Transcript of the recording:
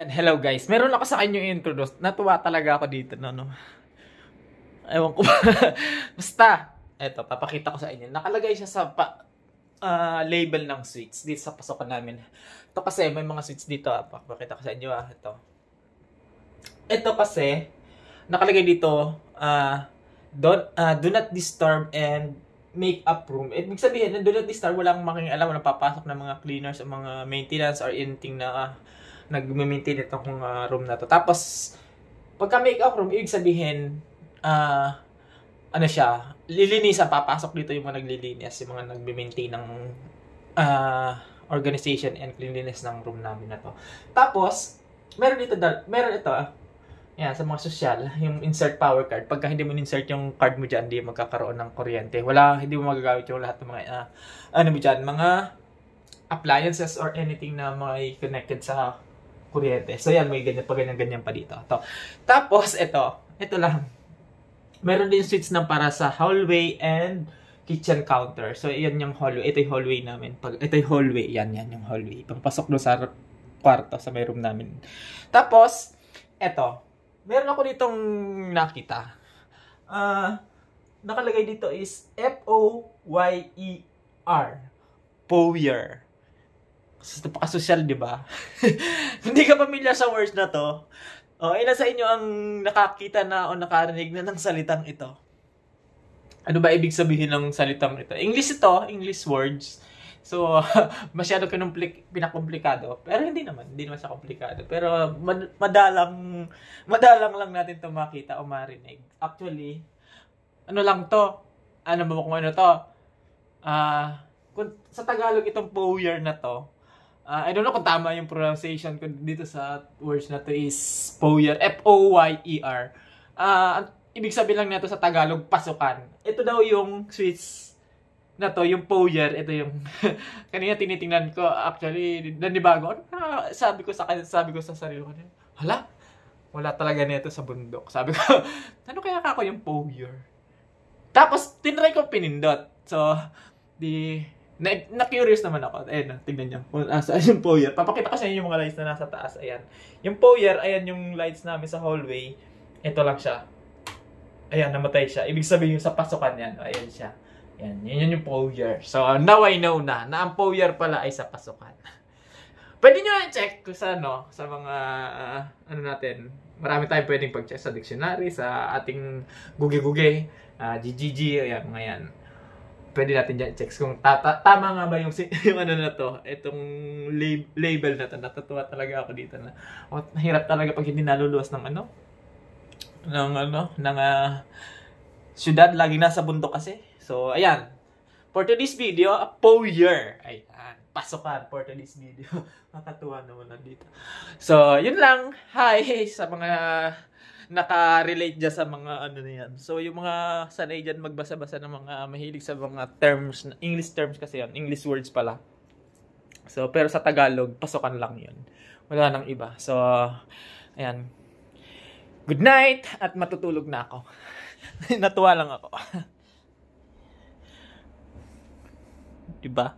Hello guys, meron ako sa inyo introduce. Natuwa talaga ako dito, no. Ewan ko ba. Basta, eto, papakita ko sa inyo. Nakalagay siya sa label ng sweets dito sa pasokan namin. Ito kasi, may mga sweets dito. Papakita ko sa inyo, ito. Ito kasi, nakalagay dito, do not disturb and make up room. Ibig sabihin, do not disturb, walang makialam, walang papasok ng mga cleaners o mga maintenance or anything na nag-maintain itong room na to. Tapos, pagka make up room, ibig sabihin, ano siya, lilinisan, papasok dito yung mga naglilinis, yung mga nag-maintain ng organization and cleanliness ng room namin na to. Tapos, meron dito, meron ito, yan, sa mga social, yung insert power card. Pagka hindi mo insert yung card mo dyan, hindi magkakaroon ng kuryente. Hindi mo magagamit yung lahat ng mga, ano mo dyan, mga appliances or anything na may connected sa kuryente. So yan, may ganyan pa dito. Ito. Tapos, ito lang. Meron din switch ng para sa hallway and kitchen counter. So, yan yung hallway. Ito yung hallway namin. Ito yung hallway. Yan yung hallway. Pagpasok doon sa kwarto, sa may room namin. Tapos, meron ako ditong nakita. Nakalagay dito is F-O-Y-E-R. Foyer. Kasi napaka-social, di ba? Hindi ka pamilyar sa words na to. Ilan sa inyo ang nakakita na o nakarinig na ng salitang ito? Ano ba ibig sabihin ng salitang ito? English ito, English words. So, masyado pinakomplikado. Pero hindi naman siya komplikado. Pero madalang lang natin ito makita o marinig. Actually, ano lang to? Ano ba kung ano to? Kung sa Tagalog itong foyer na to, I don't know kung tama yung pronunciation ko dito sa words na to is foyer, F-O-Y-E-R. Ibig sabihin lang nito sa Tagalog, pasukan. Ito daw yung switch na to, yung foyer. Ito yung kanina tinitingnan ko, actually, nanibago. Sabi ko sa sarili ko, hala, wala talaga nito sa bundok. Sabi ko, ano kaya ako yung foyer? Tapos, tinry ko pinindot. So, na-curious naman ako. Ayan, tignan nyo. Saan yung foyer? Papakita ko sa inyo yung mga lights na nasa taas. Ayan. Yung foyer, ayan yung lights namin sa hallway. Ito lang siya. Ayan, namatay siya. Ibig sabihin yung sa pasukan yan. Ayan siya. Ayan, yun yung foyer. So, now I know na ang foyer pala ay sa pasukan. Pwede nyo i-check sa mga, natin. Marami tayong pwedeng pag-check sa dictionary, sa ating guge-guge, GGG, ayan, mga yan. Pwede natin dyan i-check kung tama nga ba yung ano na to, itong label na to. Natutuwa talaga ako dito na. Hirap talaga pag hindi naluluwas ng syudad, lagi nasa bundok kasi. So, ayan. For today's video, a foyer. Ayan. Pasukan for today's video. Nakatuwa naman nandito. So, yun lang. Hi sa mga naka-relate dyan sa mga ano na yan. So, yung mga sanay dyan magbasa-basa ng mga mahilig sa mga terms, English terms kasi yan. English words pala. So, pero sa Tagalog, pasukan lang yun. Wala nang iba. So, ayan. Good night at matutulog na ako. Natuwa lang ako. Diba?